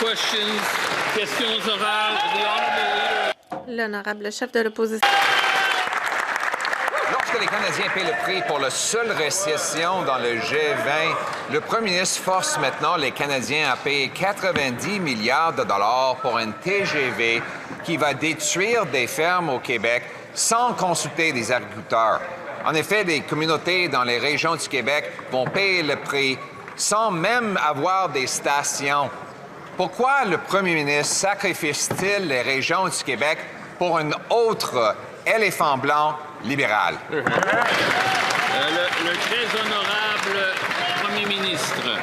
questions. Questions orales. L'honorable chef de l'opposition. Lorsque les Canadiens paient le prix pour la seule récession dans le G20, le premier ministre force maintenant les Canadiens à payer 90 milliards de dollars pour un TGV qui va détruire des fermes au Québec sans consulter des agriculteurs. En effet, des communautés dans les régions du Québec vont payer le prix sans même avoir des stations. Pourquoi le premier ministre sacrifie-t-il les régions du Québec pour un autre éléphant blanc libéral? Le très honorable premier ministre.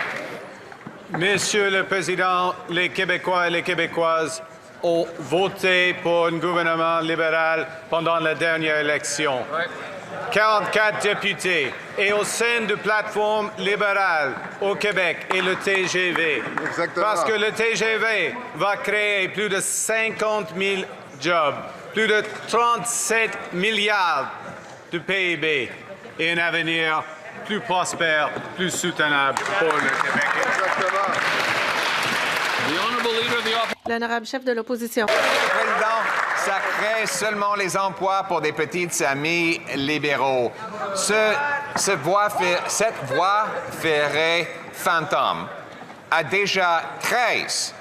Monsieur le Président, les Québécois et les Québécoises ont voté pour un gouvernement libéral pendant la dernière élection. 44 députés et au sein de plateforme libérale au Québec et le TGV. Exactement. Parce que le TGV va créer plus de 50 000 jobs, plus de 37 milliards de PIB et un avenir plus prospère, plus soutenable pour le Québec. Exactement. L'honorable chef de l'opposition. Monsieur le Président, ça crée seulement les emplois pour des petites amies libéraux. Cette voie ferrée fantôme a déjà 13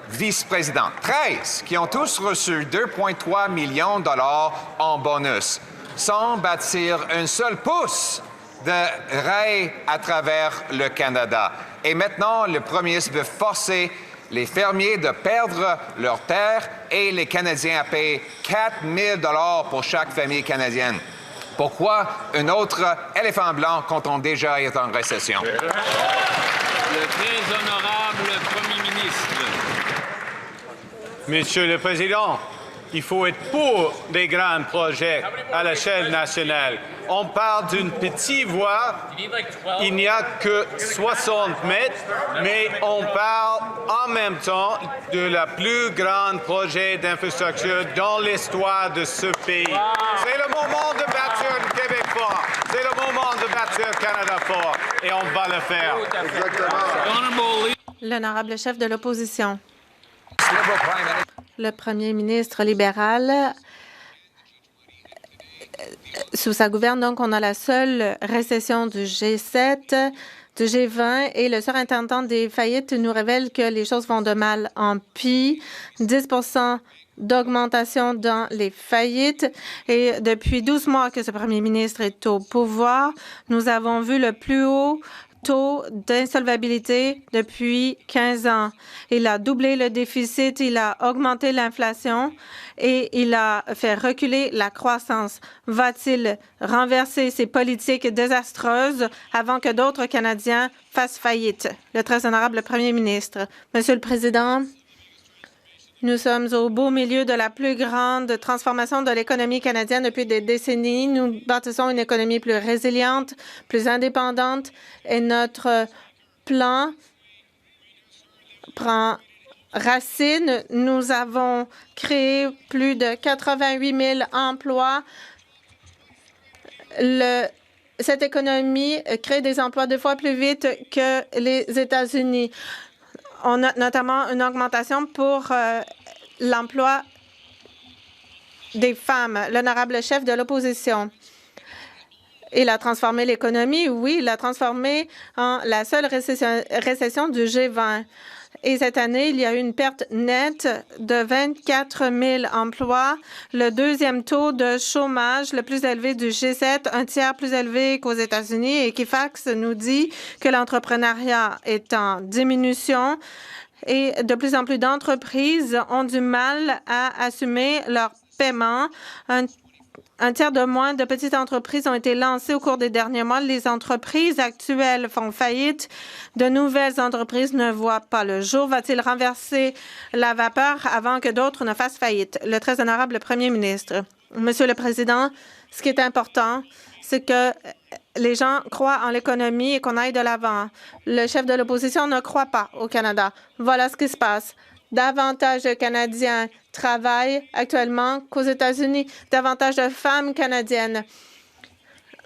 vice-présidents, 13, qui ont tous reçu 2,3 millions de dollars en bonus, sans bâtir un seul pouce de rail à travers le Canada. Et maintenant, le premier ministre veut forcer les fermiers de perdre leurs terres et les Canadiens à payer 4 000 $ pour chaque famille canadienne. Pourquoi un autre éléphant blanc quand on déjà est en récession? Le très honorable premier ministre. Monsieur le Président, il faut être pour des grands projets à l'échelle nationale. On parle d'une petite voie, il n'y a que 60 mètres, mais on parle en même temps de la plus grande projet d'infrastructure dans l'histoire de ce pays. C'est le moment de bâtir le Québec fort. C'est le moment de bâtir le Canada fort. Et on va le faire. Exactement. L'honorable chef de l'opposition. Le premier ministre libéral, sous sa gouverne, donc, on a la seule récession du G7, du G20, et le surintendant des faillites nous révèle que les choses vont de mal en pis. 10 d'augmentation dans les faillites. Et depuis 12 mois que ce premier ministre est au pouvoir, nous avons vu le plus haut taux d'insolvabilité depuis 15 ans. Il a doublé le déficit, il a augmenté l'inflation et il a fait reculer la croissance. Va-t-il renverser ces politiques désastreuses avant que d'autres Canadiens fassent faillite? Le très honorable premier ministre. Monsieur le Président, nous sommes au beau milieu de la plus grande transformation de l'économie canadienne depuis des décennies. Nous bâtissons une économie plus résiliente, plus indépendante et notre plan prend racine. Nous avons créé plus de 88 000 emplois. Cette économie crée des emplois 2 fois plus vite que les États-Unis. On a notamment une augmentation pour l'emploi des femmes. L'honorable chef de l'opposition. Il a transformé l'économie, oui, il l'a transformée en la seule récession du G20. Et cette année, il y a eu une perte nette de 24 000 emplois, le deuxième taux de chômage le plus élevé du G7, un tiers plus élevé qu'aux États-Unis. Et Equifax nous dit que l'entrepreneuriat est en diminution et de plus en plus d'entreprises ont du mal à assumer leurs paiements. Un tiers de moins de petites entreprises ont été lancées au cours des derniers mois. Les entreprises actuelles font faillite. De nouvelles entreprises ne voient pas le jour. Va-t-il renverser la vapeur avant que d'autres ne fassent faillite? Le très honorable premier ministre. Monsieur le Président, ce qui est important, c'est que les gens croient en l'économie et qu'on aille de l'avant. Le chef de l'opposition ne croit pas au Canada. Voilà ce qui se passe. Davantage de Canadiens travaillent actuellement qu'aux États-Unis. Davantage de femmes canadiennes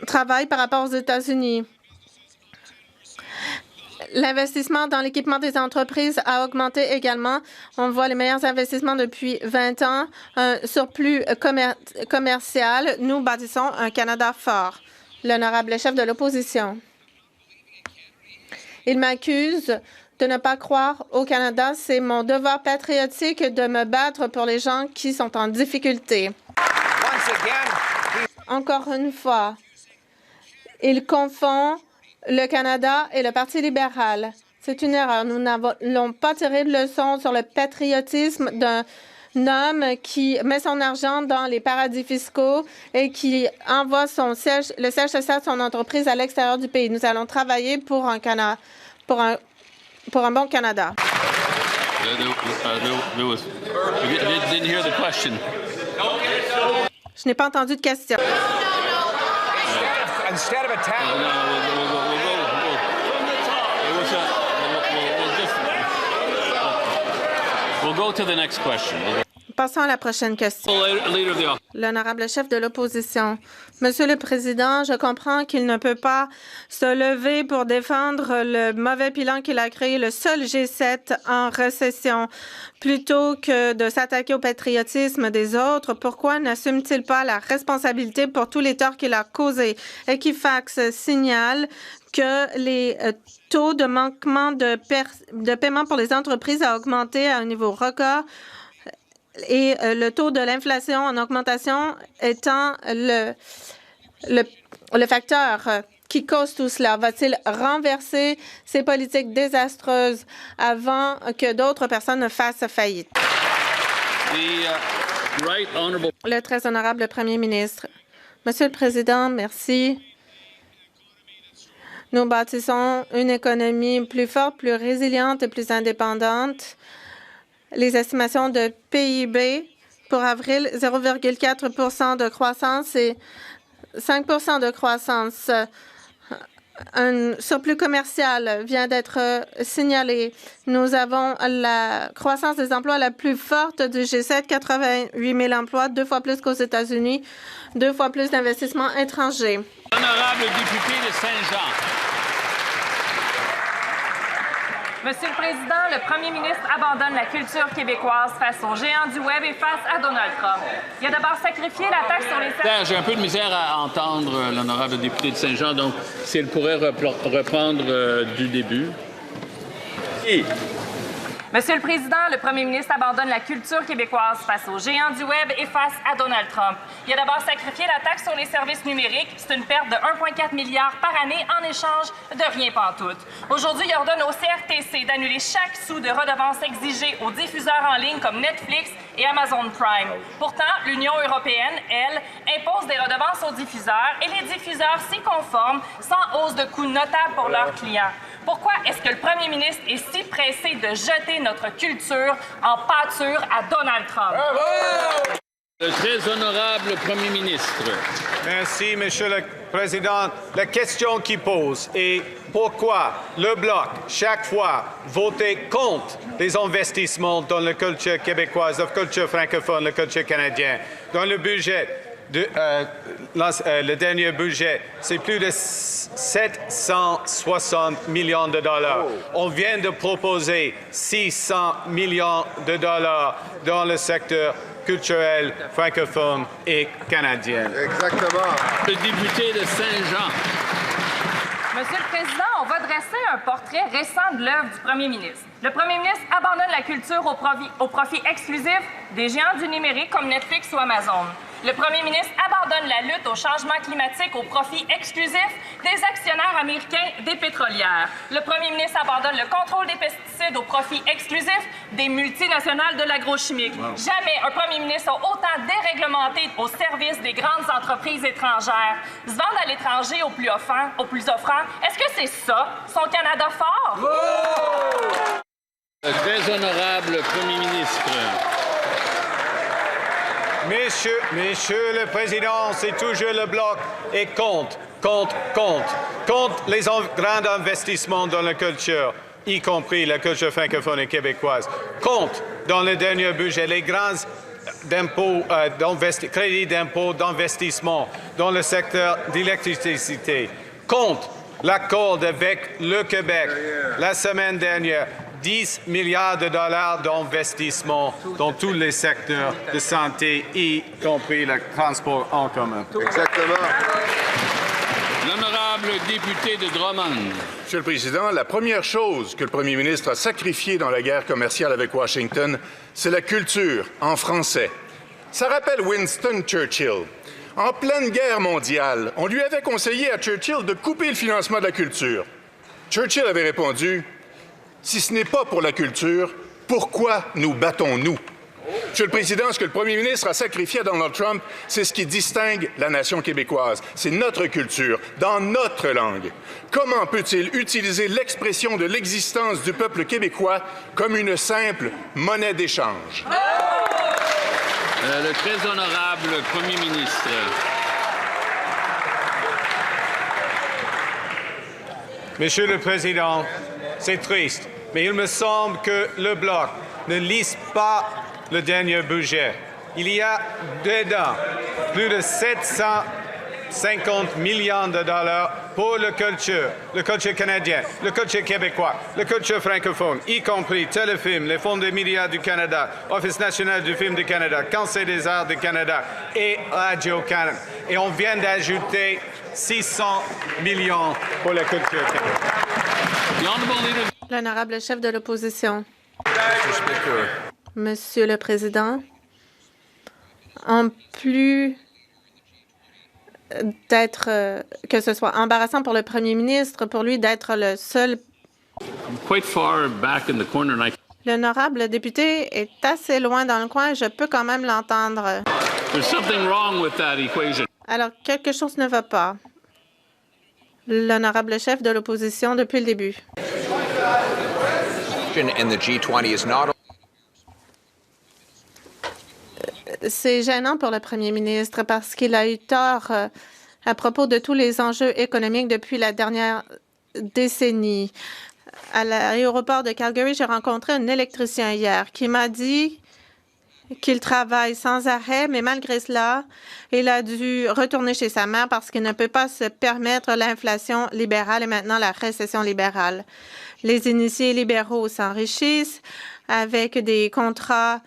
travaillent par rapport aux États-Unis. L'investissement dans l'équipement des entreprises a augmenté également. On voit les meilleurs investissements depuis 20 ans, un surplus commercial. Nous bâtissons un Canada fort. L'honorable chef de l'opposition. Il m'accuse de ne pas croire au Canada. C'est mon devoir patriotique de me battre pour les gens qui sont en difficulté. Encore une fois, il confond le Canada et le Parti libéral. C'est une erreur. Nous n'avons pas tiré de leçon sur le patriotisme d'un homme qui met son argent dans les paradis fiscaux et qui envoie le siège social de son entreprise à l'extérieur du pays. Nous allons travailler pour un bon Canada. Je n'ai pas entendu de question. Passons à la prochaine question. L'honorable chef de l'opposition. Monsieur le Président, je comprends qu'il ne peut pas se lever pour défendre le mauvais bilan qu'il a créé, le seul G7 en récession. Plutôt que de s'attaquer au patriotisme des autres, pourquoi n'assume-t-il pas la responsabilité pour tous les torts qu'il a causés? Equifax signale que les taux de manquement de paiement pour les entreprises a augmenté à un niveau record et le taux de l'inflation en augmentation étant le facteur qui cause tout cela. Va-t-il renverser ces politiques désastreuses avant que d'autres personnes ne fassent faillite? Le très honorable Premier ministre. Monsieur le Président, merci. Nous bâtissons une économie plus forte, plus résiliente et plus indépendante. Les estimations de PIB pour avril, 0,4 de croissance et 5 de croissance. Un surplus commercial vient d'être signalé. Nous avons la croissance des emplois la plus forte du G7, 88 000 emplois, 2 fois plus qu'aux États-Unis, 2 fois plus d'investissements étrangers. Honorable député de Saint-Jean. Monsieur le Président, le Premier ministre abandonne la culture québécoise face aux géants du Web et face à Donald Trump. Il a d'abord sacrifié la taxe sur les... J'ai un peu de misère à entendre l'honorable député de Saint-Jean, donc s'il pourrait reprendre du début. Monsieur le Président, le Premier ministre abandonne la culture québécoise face aux géants du Web et face à Donald Trump. Il a d'abord sacrifié la taxe sur les services numériques. C'est une perte de 1,4 milliard par année en échange de rien pantoute. Aujourd'hui, il ordonne au CRTC d'annuler chaque sou de redevance exigée aux diffuseurs en ligne comme Netflix et Amazon Prime. Pourtant, l'Union européenne, elle, impose des redevances aux diffuseurs et les diffuseurs s'y conforment sans hausse de coûts notables pour leurs clients. Pourquoi est-ce que le Premier ministre est si pressé de jeter notre culture en pâture à Donald Trump? Le très honorable Premier ministre. Merci, Monsieur le Président. La question qui pose est pourquoi le Bloc, chaque fois, votait contre les investissements dans la culture québécoise, la culture francophone, la culture canadienne, dans le budget. Le dernier budget, c'est plus de 760 millions de dollars. On vient de proposer 600 millions de dollars dans le secteur culturel francophone et canadien. Exactement. Le député de Saint-Jean. Monsieur le Président, on va dresser un portrait récent de l'œuvre du Premier ministre. Le Premier ministre abandonne la culture au profit exclusif des géants du numérique comme Netflix ou Amazon. Le Premier ministre abandonne la lutte au changement climatique au profit exclusif des actionnaires américains des pétrolières. Le Premier ministre abandonne le contrôle des pesticides au profit exclusif des multinationales de l'agrochimique. Jamais un Premier ministre a autant déréglementé au service des grandes entreprises étrangères. Se vendre à l'étranger au plus offrant, est-ce que c'est ça, son Canada fort? Le très honorable Premier ministre. Monsieur le Président, c'est toujours le Bloc et contre les grands investissements dans la culture, y compris la culture francophone et québécoise. Contre, dans le dernier budget, les grands crédits d'impôt d'investissement dans le secteur de l'électricité. Contre l'accord avec le Québec la semaine dernière. 10 milliards de dollars d'investissement dans tous les secteurs de santé, y compris le transport en commun. Exactement. L'honorable député de Drummond. Monsieur le Président, la première chose que le premier ministre a sacrifiée dans la guerre commerciale avec Washington, c'est la culture en français. Ça rappelle Winston Churchill. En pleine guerre mondiale, on lui avait conseillé à Churchill de couper le financement de la culture. Churchill avait répondu « Si ce n'est pas pour la culture, pourquoi nous battons-nous » Monsieur le Président, ce que le premier ministre a sacrifié à Donald Trump, c'est ce qui distingue la nation québécoise. C'est notre culture, dans notre langue. Comment peut-il utiliser l'expression de l'existence du peuple québécois comme une simple monnaie d'échange? Le très honorable premier ministre. Monsieur le Président, c'est triste, mais il me semble que le Bloc ne lise pas le dernier budget. Il y a dedans plus de 750 millions de dollars pour le culture canadien, le culture québécois, le culture francophone, y compris Téléfilm, les Fonds des médias du Canada, Office national du film du Canada, Conseil des arts du Canada et Radio-Canada. Et on vient d'ajouter 600 millions pour la culture québécoise. L'honorable chef de l'opposition. Monsieur le Président, en plus d'être que ce soit embarrassant pour le premier ministre, pour lui d'être le seul. Quite far back in the corner, and L'honorable député est assez loin dans le coin, je peux quand même l'entendre. there's something wrong with that equation. Alors, quelque chose ne va pas. L'honorable chef de l'opposition depuis le début. In the G20 is not C'est gênant pour le premier ministre parce qu'il a eu tort à propos de tous les enjeux économiques depuis la dernière décennie. À l'aéroport de Calgary, j'ai rencontré un électricien hier qui m'a dit qu'il travaille sans arrêt, mais malgré cela, il a dû retourner chez sa mère parce qu'il ne peut pas se permettre l'inflation libérale et maintenant la récession libérale. Les initiés libéraux s'enrichissent avec des contrats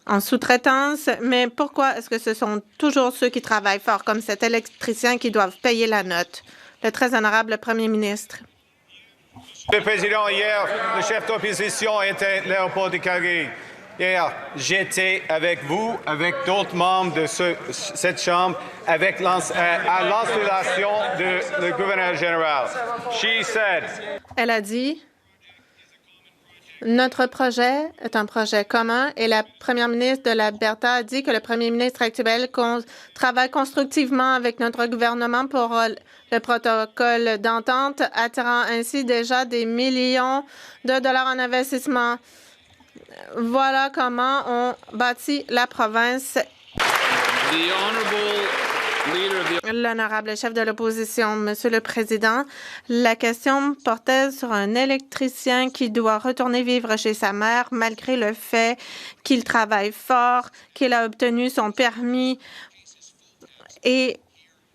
en sous-traitance, mais pourquoi est-ce que ce sont toujours ceux qui travaillent fort, comme cet électricien, qui doivent payer la note? Le très honorable premier ministre. Monsieur le Président, hier, le chef d'opposition était à l'aéroport de Calgary. Hier, j'étais avec vous, avec d'autres membres de cette Chambre, à l'installation du gouverneur général. She said, Elle a dit, notre projet est un projet commun et la première ministre de l'Alberta a dit que le premier ministre actuel travaille constructivement avec notre gouvernement pour le protocole d'entente, attirant ainsi déjà des millions de dollars en investissement. Voilà comment on bâtit la province. L'honorable chef de l'opposition, Monsieur le Président, la question portait sur un électricien qui doit retourner vivre chez sa mère malgré le fait qu'il travaille fort, qu'il a obtenu son permis et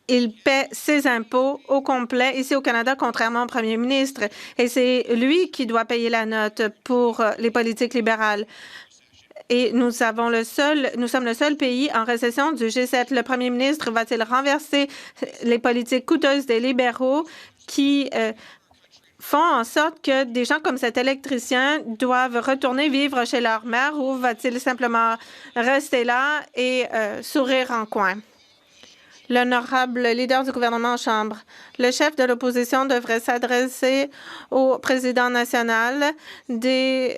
il paie ses impôts au complet ici au Canada, contrairement au premier ministre. Et c'est lui qui doit payer la note pour les politiques libérales. Et nous sommes le seul pays en récession du G7. Le premier ministre va-t-il renverser les politiques coûteuses des libéraux qui font en sorte que des gens comme cet électricien doivent retourner vivre chez leur mère, ou va-t-il simplement rester là et sourire en coin? L'honorable leader du gouvernement en Chambre. Le chef de l'opposition devrait s'adresser au président national des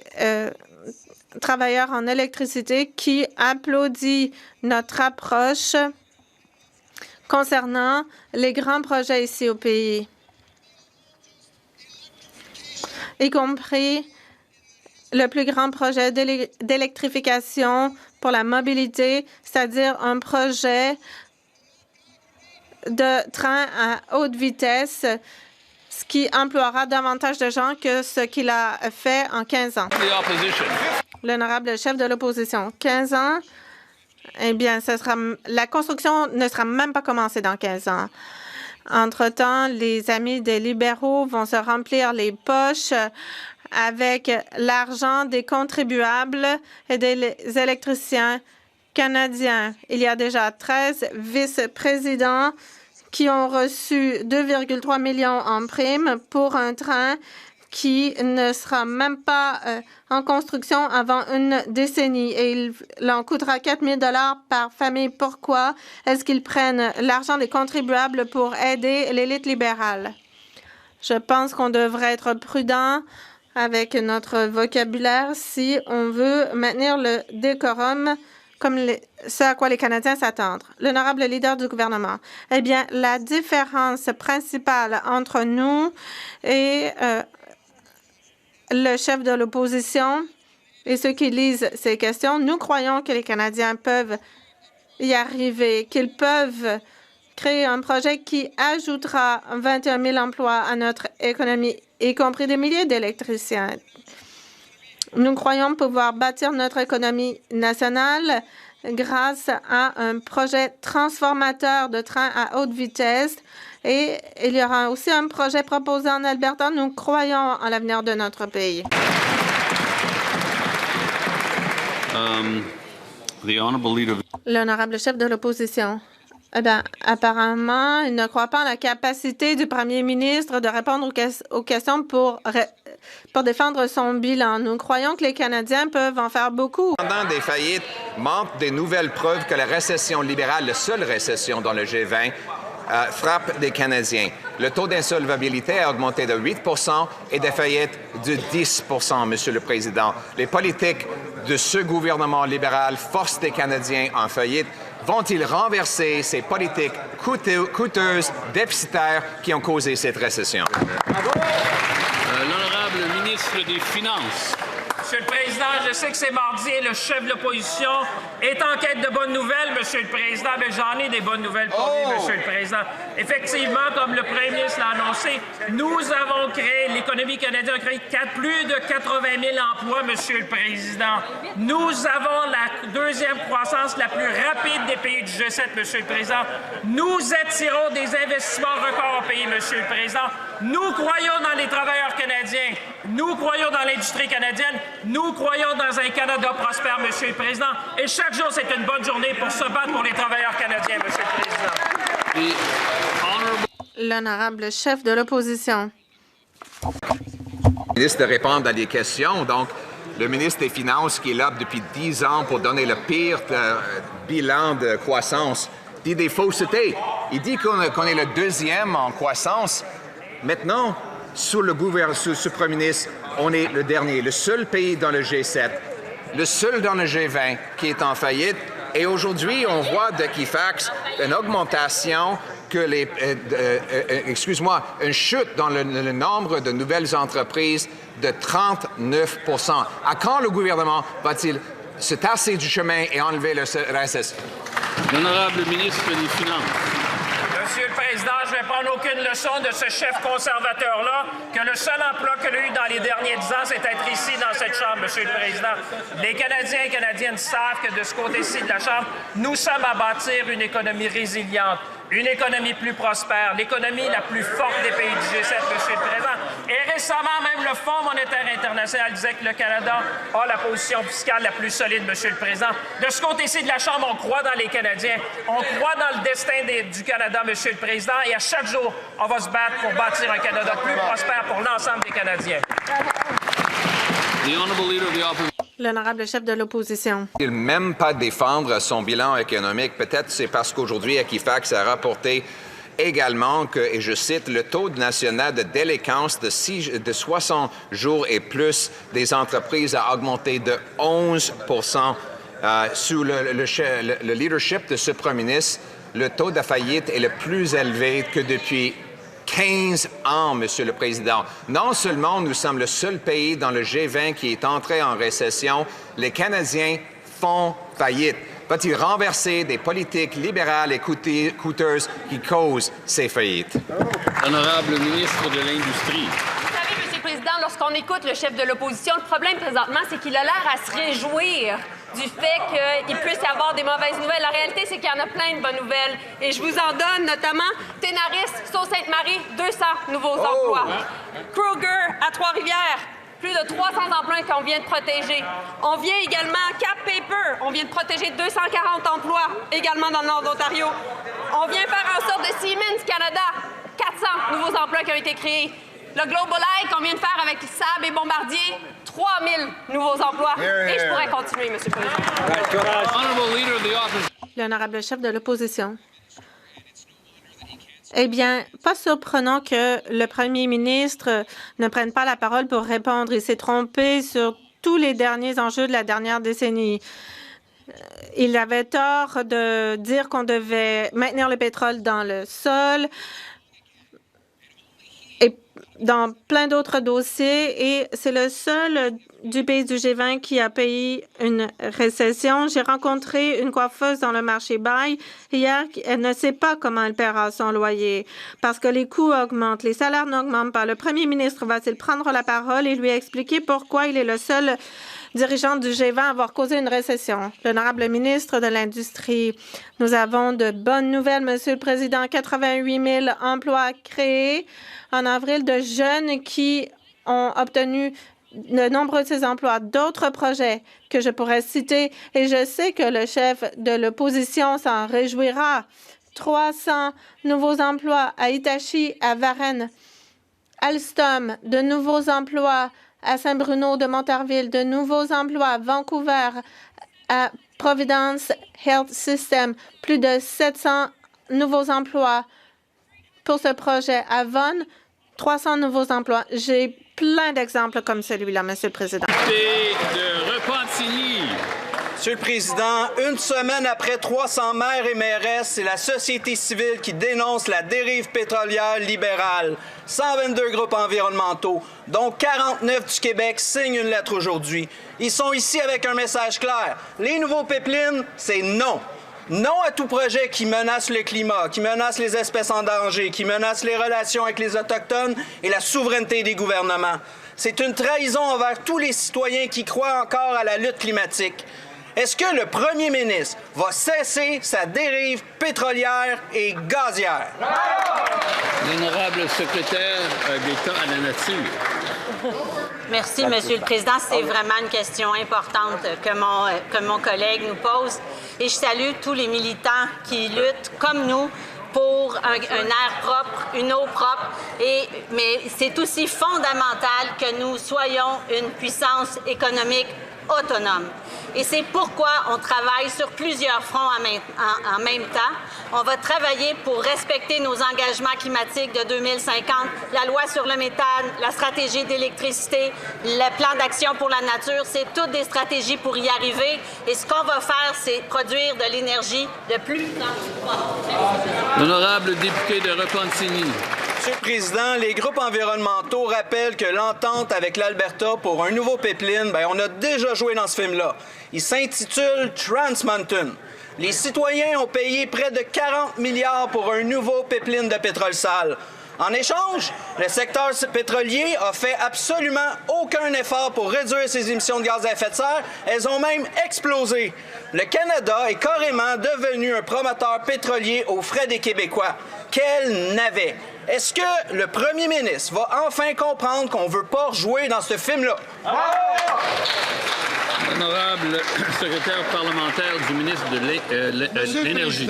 travailleurs en électricité qui applaudit notre approche concernant les grands projets ici au pays, y compris le plus grand projet d'électrification pour la mobilité, c'est-à-dire un projet de train à haute vitesse, ce qui emploiera davantage de gens que ce qu'il a fait en 15 ans. L'honorable chef de l'opposition, 15 ans, eh bien, la construction ne sera même pas commencée dans 15 ans. Entre-temps, les amis des libéraux vont se remplir les poches avec l'argent des contribuables et des électriciens canadiens. Il y a déjà 13 vice-présidents qui ont reçu 2,3 millions en primes pour un train qui ne sera même pas en construction avant une décennie et il en coûtera 4 000 $ par famille. Pourquoi est-ce qu'ils prennent l'argent des contribuables pour aider l'élite libérale? Je pense qu'on devrait être prudent avec notre vocabulaire si on veut maintenir le décorum comme ce à quoi les Canadiens s'attendent. L'honorable leader du gouvernement. Eh bien, la différence principale entre nous et le chef de l'opposition et ceux qui lisent ces questions, nous croyons que les Canadiens peuvent y arriver, qu'ils peuvent créer un projet qui ajoutera 21 000 emplois à notre économie, y compris des milliers d'électriciens. Nous croyons pouvoir bâtir notre économie nationale grâce à un projet transformateur de trains à haute vitesse. Et il y aura aussi un projet proposé en Alberta. Nous croyons en l'avenir de notre pays. L'honorable chef de l'opposition. Eh bien, apparemment, il ne croit pas en la capacité du premier ministre de répondre aux questions pour défendre son bilan. Nous croyons que les Canadiens peuvent en faire beaucoup. Pendant des faillites, manque des nouvelles preuves que la récession libérale, la seule récession dans le G20, frappe des Canadiens. Le taux d'insolvabilité a augmenté de 8 et des faillites de 10 Monsieur le Président. Les politiques de ce gouvernement libéral forcent des Canadiens en faillite. Vont-ils renverser ces politiques coûteuses, déficitaires qui ont causé cette récession? L'honorable ministre des Finances. Monsieur le Président, je sais que c'est mardi et le chef de l'opposition est en quête de bonnes nouvelles, Monsieur le Président. Mais j'en ai des bonnes nouvelles pour lui, Monsieur le Président. Effectivement, comme le Premier ministre l'a annoncé, nous avons créé, l'économie canadienne a créé plus de 80 000 emplois, Monsieur le Président. Nous avons la deuxième croissance la plus rapide des pays du G7, Monsieur le Président. Nous attirons des investissements records au pays, Monsieur le Président. Nous croyons dans les travailleurs canadiens. Nous croyons dans l'industrie canadienne. Nous croyons dans un Canada prospère, Monsieur le Président. Et chaque jour, c'est une bonne journée pour se battre pour les travailleurs canadiens, Monsieur le Président. L'honorable chef de l'opposition. Le ministre de répondre à des questions. Donc, le ministre des Finances, qui est là depuis 10 ans pour donner le pire bilan de croissance, dit des faussetés. Il dit qu'on est le deuxième en croissance. Maintenant, sous ce Premier ministre, on est le dernier, le seul pays dans le G7, le seul dans le G20 qui est en faillite. Et aujourd'hui, on voit d'Equifax une augmentation une chute dans le nombre de nouvelles entreprises de 39 À quand le gouvernement va-t-il se tasser du chemin et enlever le RSS? L'honorable ministre des Finances. Monsieur le Président, je ne vais prendre aucune leçon de ce chef conservateur-là, que le seul emploi qu'il a eu dans les derniers 10 ans, c'est être ici dans cette Chambre, Monsieur le Président. Les Canadiens et Canadiennes savent que de ce côté-ci de la Chambre, nous sommes à bâtir une économie résiliente, une économie plus prospère, l'économie la plus forte des pays du G7, Monsieur le Président. Et récemment, même le Fonds monétaire international disait que le Canada a la position fiscale la plus solide, Monsieur le Président. De ce côté-ci de la Chambre, on croit dans les Canadiens, on croit dans le destin du Canada, Monsieur le Président, et à chaque jour, on va se battre pour bâtir un Canada plus prospère pour l'ensemble des Canadiens. L'honorable chef de l'opposition. Il ne même pas défendre son bilan économique. Peut-être c'est parce qu'aujourd'hui, Equifax a rapporté également que, et je cite, le taux national de délinquance de 60 jours et plus des entreprises a augmenté de 11 sous le leadership de ce Premier ministre. Le taux de faillite est le plus élevé que depuis 15 ans, Monsieur le Président. Non seulement nous sommes le seul pays dans le G20 qui est entré en récession, les Canadiens font faillite. Va-t-il renverser des politiques libérales et coûteuses qui causent ces faillites? Honorable ministre de l'Industrie. Vous savez, Monsieur le Président, lorsqu'on écoute le chef de l'opposition, le problème présentement, c'est qu'il a l'air à se réjouir du fait qu'il puisse y avoir des mauvaises nouvelles. La réalité, c'est qu'il y en a plein de bonnes nouvelles. Et je vous en donne notamment Ténaris, Sault-Sainte-Marie, 200 nouveaux emplois. Kruger, à Trois-Rivières, plus de 300 emplois qu'on vient de protéger. On vient également Cap Paper, on vient de protéger 240 emplois, également dans le nord d'Ontario. On vient faire en sorte de Siemens Canada, 400 nouveaux emplois qui ont été créés. Le Global Eye qu'on vient de faire avec Saab et Bombardier, 3000 nouveaux emplois. Et je pourrais continuer, M. le Président. L'honorable chef de l'opposition. Eh bien, pas surprenant que le premier ministre ne prenne pas la parole pour répondre. Il s'est trompé sur tous les derniers enjeux de la dernière décennie. Il avait tort de dire qu'on devait maintenir le pétrole dans le sol et dans plein d'autres dossiers. Et c'est le seul du pays du G20 qui a payé une récession. J'ai rencontré une coiffeuse dans le marché Bail hier. Elle ne sait pas comment elle paiera son loyer parce que les coûts augmentent, les salaires n'augmentent pas. Le premier ministre va-t-il prendre la parole et lui expliquer pourquoi il est le seul dirigeant du G20 à avoir causé une récession? L'honorable ministre de l'Industrie, nous avons de bonnes nouvelles, Monsieur le Président. 88 000 emplois créés en avril, de jeunes qui ont obtenu de nombreux de ces emplois. D'autres projets que je pourrais citer, et je sais que le chef de l'opposition s'en réjouira. 300 nouveaux emplois à Hitachi, à Varennes, Alstom, de nouveaux emplois à Saint-Bruno de Montarville, de nouveaux emplois à Vancouver, à Providence Health System, plus de 700 nouveaux emplois pour ce projet. À Vaughan, 300 nouveaux emplois. J'ai plein d'exemples comme celui-là, Monsieur le Président. De Repentigny. Monsieur le Président, une semaine après 300 maires et mairesses, c'est la société civile qui dénonce la dérive pétrolière libérale. 122 groupes environnementaux, dont 49 du Québec, signent une lettre aujourd'hui. Ils sont ici avec un message clair. Les nouveaux pipelines, c'est non. Non à tout projet qui menace le climat, qui menace les espèces en danger, qui menace les relations avec les Autochtones et la souveraineté des gouvernements. C'est une trahison envers tous les citoyens qui croient encore à la lutte climatique. Est-ce que le premier ministre va cesser sa dérive pétrolière et gazière? L'honorable secrétaire d'État à la nature. Merci, Monsieur le Président. C'est vraiment une question importante que mon collègue nous pose. Et je salue tous les militants qui luttent, comme nous, pour un air propre, une eau propre. Mais c'est aussi fondamental que nous soyons une puissance économique autonome. Et c'est pourquoi on travaille sur plusieurs fronts en même temps. On va travailler pour respecter nos engagements climatiques de 2050, la loi sur le méthane, la stratégie d'électricité, le plan d'action pour la nature. C'est toutes des stratégies pour y arriver. Et ce qu'on va faire, c'est produire de l'énergie de plus en plus. L'honorable député de Repentigny. Monsieur le Président, les groupes environnementaux rappellent que l'entente avec l'Alberta pour un nouveau pipeline, on a déjà joué dans ce film-là. Il s'intitule Trans Mountain. Les citoyens ont payé près de 40 milliards pour un nouveau pipeline de pétrole sale. En échange, le secteur pétrolier a fait absolument aucun effort pour réduire ses émissions de gaz à effet de serre. Elles ont même explosé. Le Canada est carrément devenu un promoteur pétrolier aux frais des Québécois. Quel navet! Est-ce que le premier ministre va enfin comprendre qu'on ne veut pas jouer dans ce film-là? Honorable secrétaire parlementaire du ministre de l'Énergie.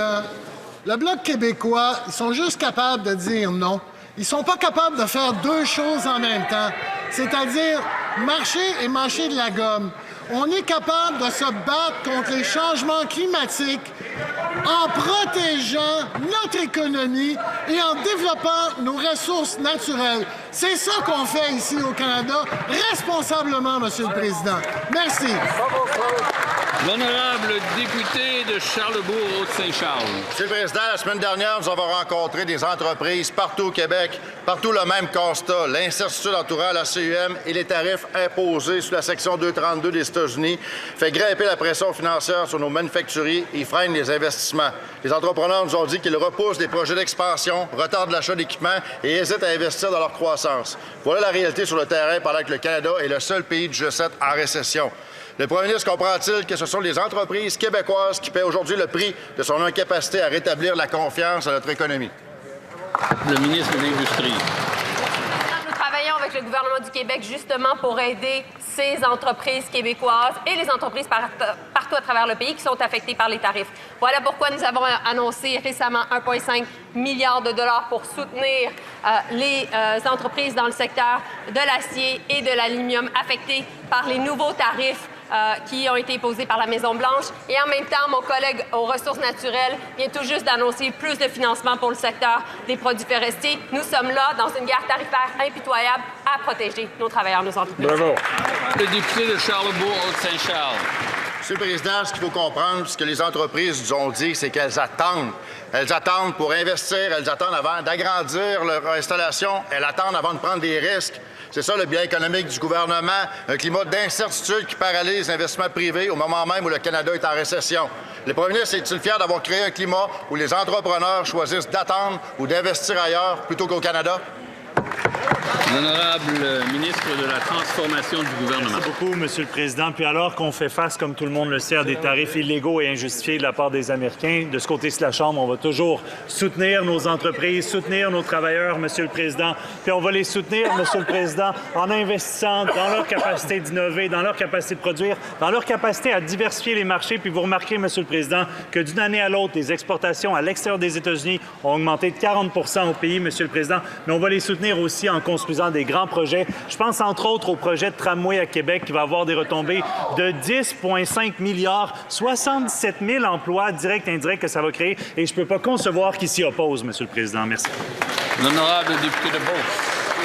Le Bloc québécois, ils sont juste capables de dire non. Ils ne sont pas capables de faire deux choses en même temps, c'est-à-dire marcher et mâcher de la gomme. On est capable de se battre contre les changements climatiques en protégeant notre économie et en développant nos ressources naturelles. C'est ça qu'on fait ici au Canada, responsablement, Monsieur le Président. Merci. L'honorable député de Charlebourg-Haute-Saint-Charles. Monsieur le Président, la semaine dernière, nous avons rencontré des entreprises partout au Québec, partout le même constat, l'incertitude entourant la CUM et les tarifs imposés sous la section 232 des États-Unis fait grimper la pression financière sur nos manufacturiers et freine les investissements. Les entrepreneurs nous ont dit qu'ils repoussent des projets d'expansion, retardent l'achat d'équipements et hésitent à investir dans leur croissance. Voilà la réalité sur le terrain pendant que le Canada est le seul pays du G7 en récession. Le premier ministre comprend-il que ce sont les entreprises québécoises qui paient aujourd'hui le prix de son incapacité à rétablir la confiance à notre économie? Le ministre de l'Industrie. Nous travaillons avec le gouvernement du Québec justement pour aider ces entreprises québécoises et les entreprises partout à travers le pays qui sont affectées par les tarifs. Voilà pourquoi nous avons annoncé récemment 1,5 milliard de dollars pour soutenir les entreprises dans le secteur de l'acier et de l'aluminium affectées par les nouveaux tarifs qui ont été posés par la Maison-Blanche. Et en même temps, mon collègue aux ressources naturelles vient tout juste d'annoncer plus de financement pour le secteur des produits forestiers. Nous sommes là dans une guerre tarifaire impitoyable à protéger nos travailleurs, nos entreprises. Bravo. Le député de Charlebourg, Haute-Saint-Charles. Monsieur le Président, ce qu'il faut comprendre, ce que les entreprises nous ont dit, c'est qu'elles attendent. Elles attendent pour investir, elles attendent avant d'agrandir leur installation, elles attendent avant de prendre des risques. C'est ça le bien économique du gouvernement, un climat d'incertitude qui paralyse l'investissement privé au moment même où le Canada est en récession. Le premier ministre est-il fier d'avoir créé un climat où les entrepreneurs choisissent d'attendre ou d'investir ailleurs plutôt qu'au Canada? L'honorable ministre de la Transformation du gouvernement. Merci beaucoup, Monsieur le Président. Puis alors qu'on fait face, comme tout le monde le sait, à des tarifs illégaux et injustifiés de la part des Américains, de ce côté-ci de la Chambre, on va toujours soutenir nos entreprises, soutenir nos travailleurs, Monsieur le Président. Puis on va les soutenir, Monsieur le Président, en investissant dans leur capacité d'innover, dans leur capacité de produire, dans leur capacité à diversifier les marchés. Puis vous remarquerez, Monsieur le Président, que d'une année à l'autre, les exportations à l'extérieur des États-Unis ont augmenté de 40 % au pays, Monsieur le Président. Mais on va les soutenir aussi en construisant des grands projets. Je pense entre autres au projet de tramway à Québec qui va avoir des retombées de 10,5 milliards, 77 000 emplois directs et indirects que ça va créer. Et je ne peux pas concevoir qu'ils s'y opposent, Monsieur le Président. Merci. L'honorable député de Beauce.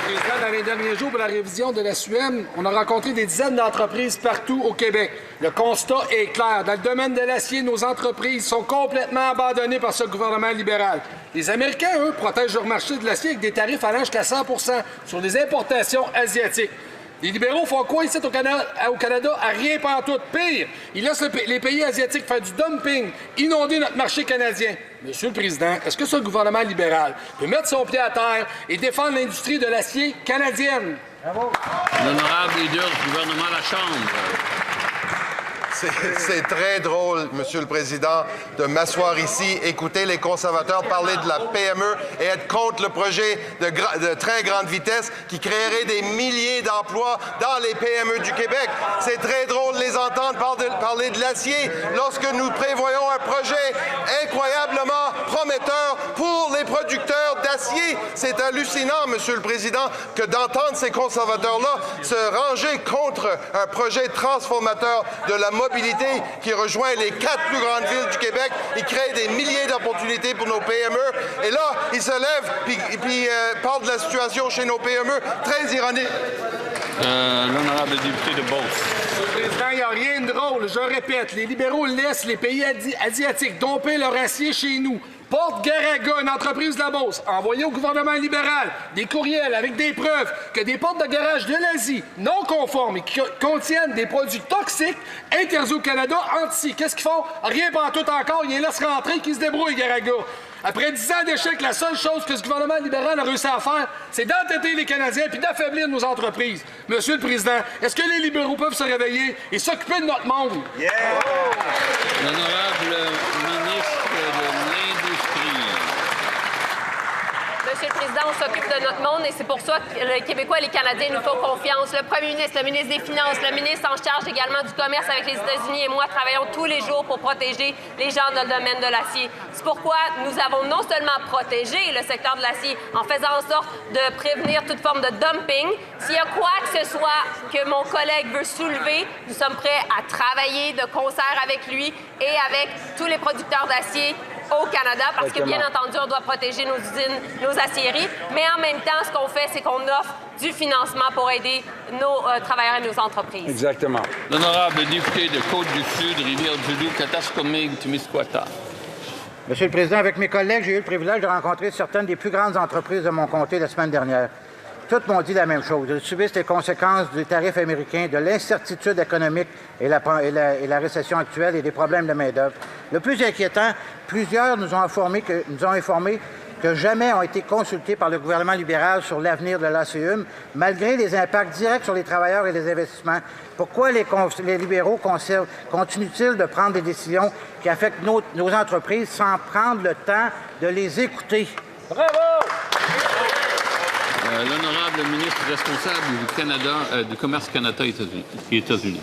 Monsieur le Président, dans les derniers jours pour la révision de la SUEM, on a rencontré des dizaines d'entreprises partout au Québec. Le constat est clair. Dans le domaine de l'acier, nos entreprises sont complètement abandonnées par ce gouvernement libéral. Les Américains, eux, protègent leur marché de l'acier avec des tarifs allant jusqu'à 100 % sur les importations asiatiques. Les libéraux font quoi ici au Canada? À rien pantoute. Pire, ils laissent les pays asiatiques faire du dumping, inonder notre marché canadien. Monsieur le Président, est-ce que ce gouvernement libéral peut mettre son pied à terre et défendre l'industrie de l'acier canadienne? Bravo. L'honorable leader du gouvernement à la Chambre. C'est très drôle, Monsieur le Président, de m'asseoir ici, écouter les conservateurs parler de la PME et être contre le projet de train grande vitesse qui créerait des milliers d'emplois dans les PME du Québec. C'est très drôle de les entendre parler de l'acier lorsque nous prévoyons un projet incroyablement prometteur pour les producteurs d'acier. C'est hallucinant, Monsieur le Président, que d'entendre ces conservateurs-là se ranger contre un projet transformateur de la mobilité qui rejoint les 4 plus grandes villes du Québec. Il crée des milliers d'opportunités pour nos PME. Et là, il se lève puis parle de la situation chez nos PME. Très ironique. L'honorable député de Beauce. Monsieur le Président, il n'y a rien de drôle. Je répète, les libéraux laissent les pays asiatiques domper leur acier chez nous. Porte Garaga, une entreprise de la Beauce, a envoyé au gouvernement libéral des courriels avec des preuves que des portes de garage de l'Asie non conformes et qui contiennent des produits toxiques interdits au Canada entrent ici. Qu'est-ce qu'ils font? Rien pas tout encore, ils les laissent rentrer, qu'ils se débrouillent, Garaga. Après 10 ans d'échec, la seule chose que ce gouvernement libéral a réussi à faire, c'est d'entêter les Canadiens puis d'affaiblir nos entreprises. Monsieur le Président, est-ce que les libéraux peuvent se réveiller et s'occuper de notre monde? Yeah! L'honorable ministre de l'Industrie. Monsieur le Président, on s'occupe de notre monde et c'est pour ça que les Québécois et les Canadiens nous font confiance. Le premier ministre, le ministre des Finances, le ministre en charge également du commerce avec les États-Unis et moi travaillons tous les jours pour protéger les gens dans le domaine de l'acier. C'est pourquoi nous avons non seulement protégé le secteur de l'acier en faisant en sorte de prévenir toute forme de dumping. S'il y a quoi que ce soit que mon collègue veut soulever, nous sommes prêts à travailler de concert avec lui et avec tous les producteurs d'acier au Canada, parce que, bien entendu, on doit protéger nos usines, nos aciéries, mais en même temps, ce qu'on fait, c'est qu'on offre du financement pour aider nos travailleurs et nos entreprises. Exactement. L'honorable député de Côte-du-Sud, Rivière-du-Loup, Kataskomig-Témiscouata. Monsieur le Président, avec mes collègues, j'ai eu le privilège de rencontrer certaines des plus grandes entreprises de mon comté la semaine dernière. Toutes m'ont dit la même chose. Elles subissent les conséquences des tarifs américains, de l'incertitude économique et la récession actuelle et des problèmes de main-d'œuvre. Le plus inquiétant, plusieurs nous ont informé que jamais ont été consultés par le gouvernement libéral sur l'avenir de l'ACUM, malgré les impacts directs sur les travailleurs et les investissements? Pourquoi les libéraux continuent-ils de prendre des décisions qui affectent nos entreprises sans prendre le temps de les écouter? Bravo! L'honorable ministre responsable du Canada, du commerce Canada-États-Unis.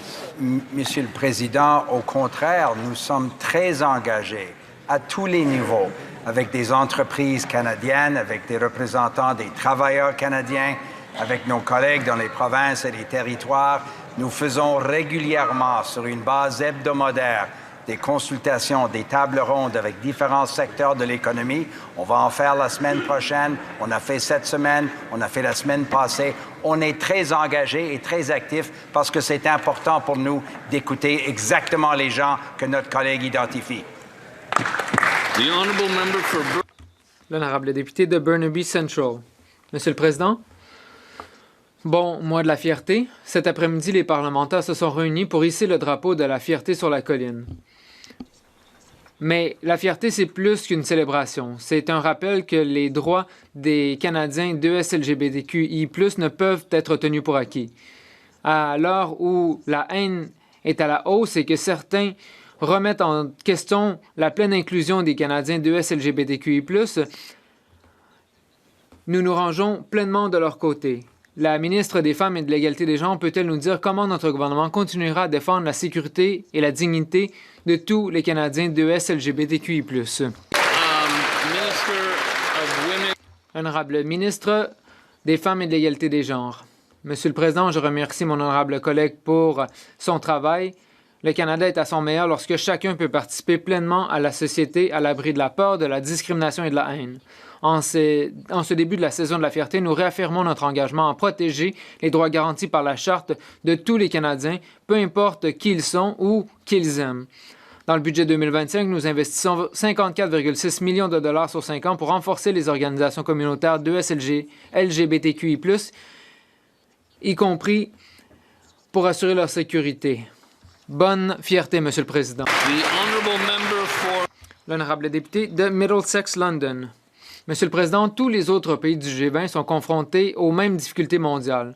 Monsieur le Président, au contraire, nous sommes très engagés à tous les niveaux, avec des entreprises canadiennes, avec des représentants des travailleurs canadiens, avec nos collègues dans les provinces et les territoires. Nous faisons régulièrement, sur une base hebdomadaire, des consultations, des tables rondes avec différents secteurs de l'économie. On va en faire la semaine prochaine. On a fait cette semaine. On a fait la semaine passée. On est très engagés et très actifs parce que c'est important pour nous d'écouter exactement les gens que notre collègue identifie. L'honorable député de Burnaby Central. Monsieur le Président, bon mois de la fierté. Cet après-midi, les parlementaires se sont réunis pour hisser le drapeau de la fierté sur la colline. Mais la fierté, c'est plus qu'une célébration. C'est un rappel que les droits des Canadiens d'ES-LGBTQI+, ne peuvent être tenus pour acquis. À l'heure où la haine est à la hausse et que certains remettent en question la pleine inclusion des Canadiens d'ES-LGBTQI+, nous nous rangeons pleinement de leur côté. La ministre des Femmes et de l'Égalité des genres peut-elle nous dire comment notre gouvernement continuera à défendre la sécurité et la dignité de tous les Canadiens d'ES-LGBTQI+. Honorable ministre des Femmes et de l'Égalité des genres. Monsieur le Président, je remercie mon honorable collègue pour son travail. Le Canada est à son meilleur lorsque chacun peut participer pleinement à la société à l'abri de la peur, de la discrimination et de la haine. En ce début de la saison de la fierté, nous réaffirmons notre engagement à protéger les droits garantis par la Charte de tous les Canadiens, peu importe qui ils sont ou qu'ils aiment. Dans le budget 2025, nous investissons 54,6 millions de dollars sur 5 ans pour renforcer les organisations communautaires d'ES-LGBTQI+, y compris pour assurer leur sécurité. Bonne fierté, Monsieur le Président. L'honorable député de Middlesex, London. Monsieur le Président, tous les autres pays du G20 sont confrontés aux mêmes difficultés mondiales.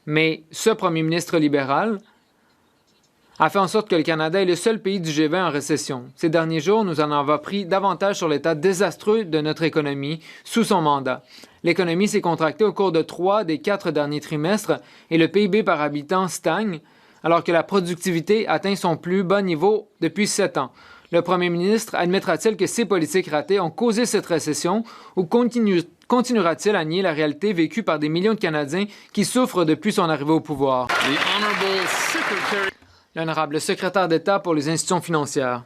Mais ce premier ministre libéral a fait en sorte que le Canada est le seul pays du G20 en récession. Ces derniers jours, nous en avons appris davantage sur l'état désastreux de notre économie sous son mandat. L'économie s'est contractée au cours de 3 des 4 derniers trimestres et le PIB par habitant stagne, alors que la productivité atteint son plus bas niveau depuis 7 ans. Le premier ministre admettra-t-il que ces politiques ratées ont causé cette récession ou continuera-t-il à nier la réalité vécue par des millions de Canadiens qui souffrent depuis son arrivée au pouvoir? L'honorable secrétaire d'État pour les institutions financières.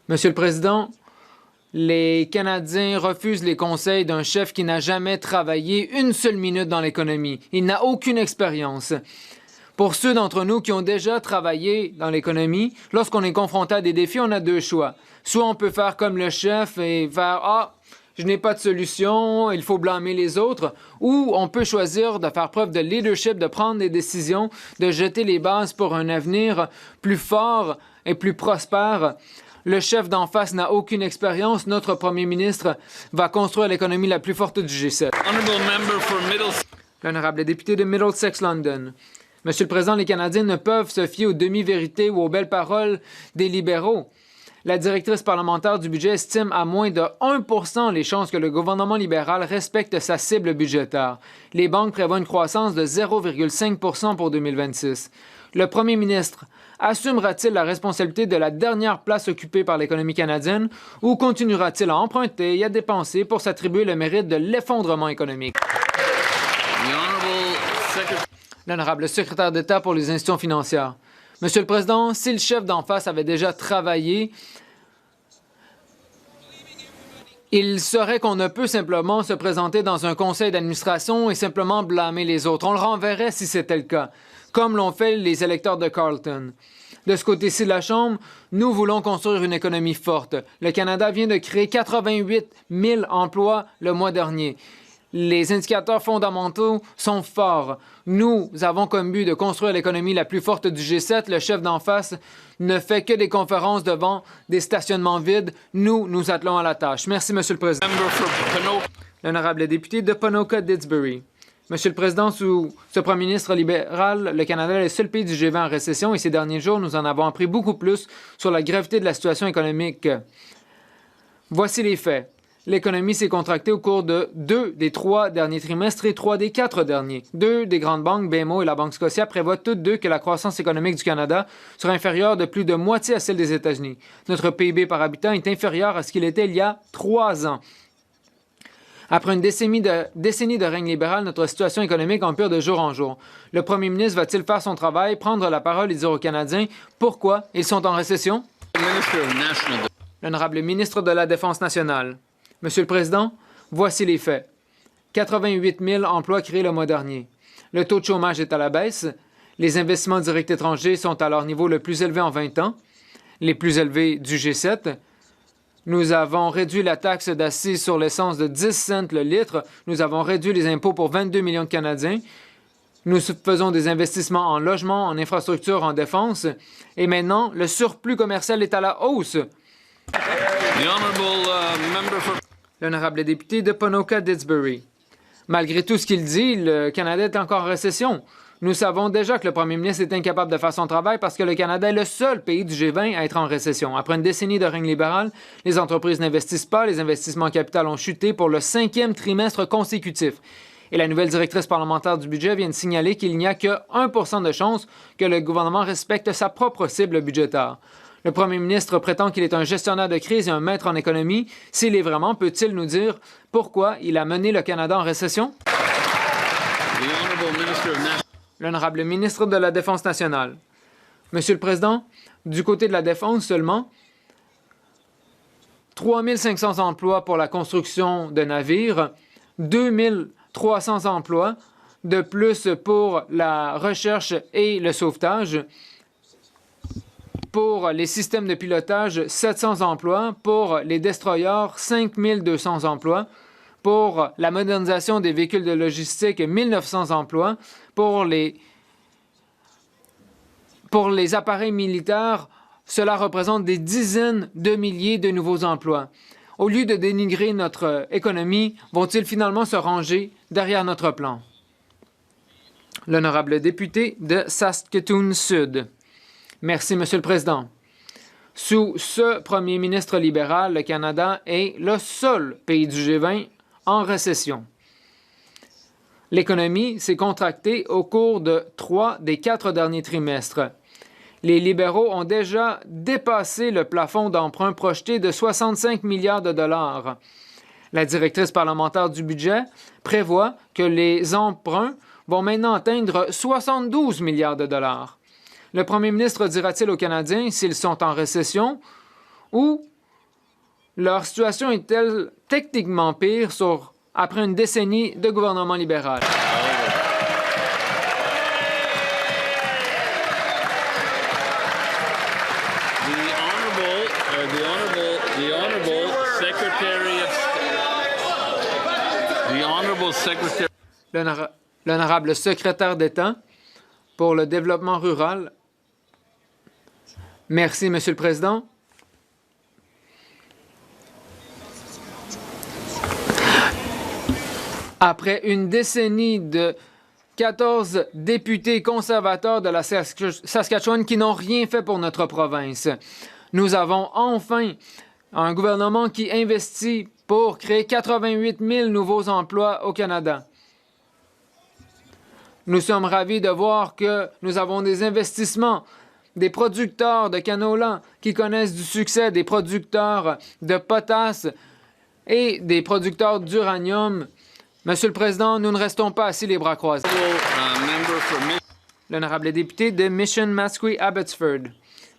Monsieur le Président, les Canadiens refusent les conseils d'un chef qui n'a jamais travaillé une seule minute dans l'économie. Il n'a aucune expérience. Pour ceux d'entre nous qui ont déjà travaillé dans l'économie, lorsqu'on est confronté à des défis, on a 2 choix. Soit on peut faire comme le chef et faire « Ah, je n'ai pas de solution, il faut blâmer les autres », ou on peut choisir de faire preuve de leadership, de prendre des décisions, de jeter les bases pour un avenir plus fort et plus prospère. Le chef d'en face n'a aucune expérience. Notre premier ministre va construire l'économie la plus forte du G7. L'honorable député de Middlesex, London. Monsieur le Président, les Canadiens ne peuvent se fier aux demi-vérités ou aux belles paroles des libéraux. La directrice parlementaire du budget estime à moins de 1 % les chances que le gouvernement libéral respecte sa cible budgétaire. Les banques prévoient une croissance de 0,5 % pour 2026. Le premier ministre assumera-t-il la responsabilité de la dernière place occupée par l'économie canadienne ou continuera-t-il à emprunter et à dépenser pour s'attribuer le mérite de l'effondrement économique? L'honorable secrétaire d'État pour les institutions financières. Monsieur le Président, si le chef d'en face avait déjà travaillé, il saurait qu'on ne peut simplement se présenter dans un conseil d'administration et simplement blâmer les autres. On le renverrait si c'était le cas, comme l'ont fait les électeurs de Carleton. De ce côté-ci de la Chambre, nous voulons construire une économie forte. Le Canada vient de créer 88 000 emplois le mois dernier. Les indicateurs fondamentaux sont forts. Nous avons comme but de construire l'économie la plus forte du G7. Le chef d'en face ne fait que des conférences devant des stationnements vides. Nous nous attelons à la tâche. Merci, Monsieur le Président. L'honorable député de Ponoka-Didsbury. Monsieur le Président, sous ce premier ministre libéral, le Canada est le seul pays du G20 en récession et ces derniers jours, nous en avons appris beaucoup plus sur la gravité de la situation économique. Voici les faits. L'économie s'est contractée au cours de 2 des 3 derniers trimestres et 3 des 4 derniers. 2 des grandes banques, BMO et la Banque Scotia, prévoient toutes deux que la croissance économique du Canada sera inférieure de plus de moitié à celle des États-Unis. Notre PIB par habitant est inférieur à ce qu'il était il y a 3 ans. Après une décennie de règne libéral, notre situation économique empire de jour en jour. Le premier ministre va-t-il faire son travail, prendre la parole et dire aux Canadiens pourquoi ils sont en récession? L'honorable ministre de la Défense nationale. Monsieur le Président, voici les faits. 88 000 emplois créés le mois dernier. Le taux de chômage est à la baisse. Les investissements directs étrangers sont à leur niveau le plus élevé en 20 ans, les plus élevés du G7. Nous avons réduit la taxe d'accise sur l'essence de 10 cents le litre. Nous avons réduit les impôts pour 22 millions de Canadiens. Nous faisons des investissements en logement, en infrastructure, en défense. Et maintenant, le surplus commercial est à la hausse. L'honorable député de Ponoka-Didsbury. Malgré tout ce qu'il dit, le Canada est encore en récession. Nous savons déjà que le premier ministre est incapable de faire son travail parce que le Canada est le seul pays du G20 à être en récession. Après une décennie de règne libéral, les entreprises n'investissent pas, les investissements en capital ont chuté pour le 5e trimestre consécutif. Et la nouvelle directrice parlementaire du budget vient de signaler qu'il n'y a que 1 % de chance que le gouvernement respecte sa propre cible budgétaire. Le premier ministre prétend qu'il est un gestionnaire de crise et un maître en économie. S'il est vraiment, peut-il nous dire pourquoi il a mené le Canada en récession? L'honorable ministre de la Défense nationale. Monsieur le Président, du côté de la défense seulement, 3 500 emplois pour la construction de navires, 2 300 emplois de plus pour la recherche et le sauvetage. Pour les systèmes de pilotage, 700 emplois. Pour les destroyers, 5 200 emplois. Pour la modernisation des véhicules de logistique, 1 900 emplois. Pour les appareils militaires, cela représente des dizaines de milliers de nouveaux emplois. Au lieu de dénigrer notre économie, vont-ils finalement se ranger derrière notre plan? L'honorable député de Saskatoon-Sud. Merci, Monsieur le Président. Sous ce premier ministre libéral, le Canada est le seul pays du G20 en récession. L'économie s'est contractée au cours de 3 des 4 derniers trimestres. Les libéraux ont déjà dépassé le plafond d'emprunt projeté de 65 milliards de dollars. La directrice parlementaire du budget prévoit que les emprunts vont maintenant atteindre 72 milliards de dollars. Le premier ministre dira-t-il aux Canadiens s'ils sont en récession ou leur situation est-elle techniquement pire après une décennie de gouvernement libéral? L'honorable secrétaire d'État pour le développement rural. Merci, Monsieur le Président. Après une décennie de 14 députés conservateurs de la Saskatchewan qui n'ont rien fait pour notre province, nous avons enfin un gouvernement qui investit pour créer 88 000 nouveaux emplois au Canada. Nous sommes ravis de voir que nous avons des investissements, des producteurs de canola qui connaissent du succès, des producteurs de potasse et des producteurs d'uranium. Monsieur le Président, nous ne restons pas assis les bras croisés. L'honorable député de Mission-Mascouy-Abbotsford.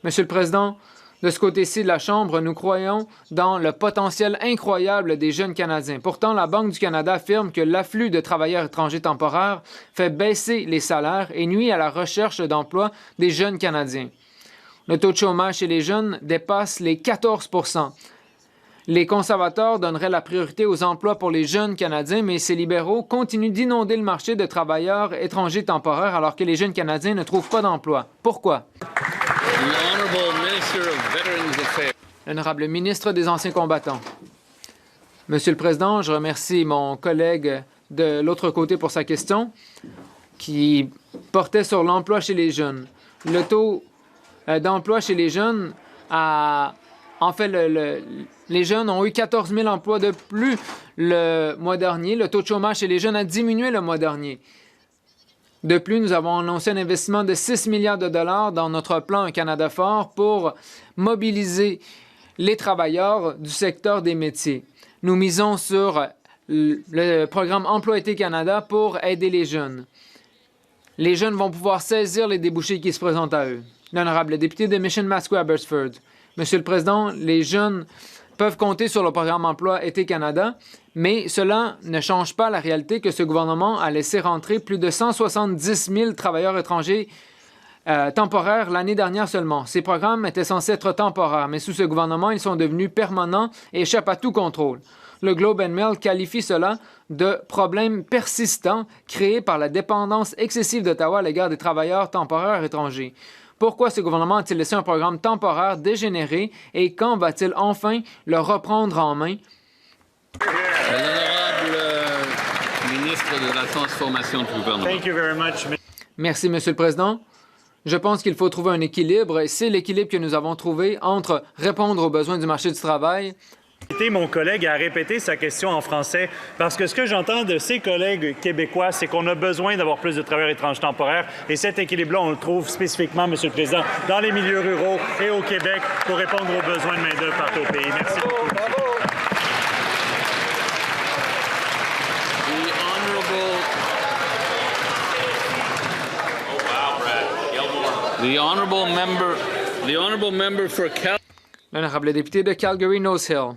Monsieur le Président, de ce côté-ci de la Chambre, nous croyons dans le potentiel incroyable des jeunes Canadiens. Pourtant, la Banque du Canada affirme que l'afflux de travailleurs étrangers temporaires fait baisser les salaires et nuit à la recherche d'emploi des jeunes Canadiens. Le taux de chômage chez les jeunes dépasse les 14 %. Les conservateurs donneraient la priorité aux emplois pour les jeunes Canadiens, mais ces libéraux continuent d'inonder le marché de travailleurs étrangers temporaires alors que les jeunes Canadiens ne trouvent pas d'emploi. Pourquoi? L'honorable ministre des Anciens combattants. Monsieur le Président, je remercie mon collègue de l'autre côté pour sa question qui portait sur l'emploi chez les jeunes. Le taux d'emploi chez les jeunes a... En fait, les jeunes ont eu 14 000 emplois de plus le mois dernier. Le taux de chômage chez les jeunes a diminué le mois dernier. De plus, nous avons annoncé un investissement de 6 milliards de dollars dans notre plan Un Canada fort pour mobiliser les travailleurs du secteur des métiers. Nous misons sur le programme Emploi-été Canada pour aider les jeunes. Les jeunes vont pouvoir saisir les débouchés qui se présentent à eux. L'honorable député de Mission Mascou Abbotsford. Monsieur le Président, les jeunes peuvent compter sur le programme Emploi-été Canada, mais cela ne change pas la réalité que ce gouvernement a laissé rentrer plus de 170 000 travailleurs étrangers temporaires l'année dernière seulement. Ces programmes étaient censés être temporaires, mais sous ce gouvernement, ils sont devenus permanents et échappent à tout contrôle. Le Globe and Mail qualifie cela de problème persistant créé par la dépendance excessive d'Ottawa à l'égard des travailleurs temporaires étrangers. Pourquoi ce gouvernement a-t-il laissé un programme temporaire dégénéré et quand va-t-il enfin le reprendre en main? L'honorable ministre de la Transformation du gouvernement. Merci, Monsieur le Président. Je pense qu'il faut trouver un équilibre et c'est l'équilibre que nous avons trouvé entre répondre aux besoins du marché du travail. Mon collègue a répété sa question en français parce que ce que j'entends de ses collègues québécois, c'est qu'on a besoin d'avoir plus de travailleurs étrangers temporaires et cet équilibre-là, on le trouve spécifiquement, Monsieur le Président, dans les milieux ruraux et au Québec pour répondre aux besoins de main-d'œuvre partout au pays. Merci beaucoup. The honourable member for Calgary. L'honorable député de Calgary-Nose Hill.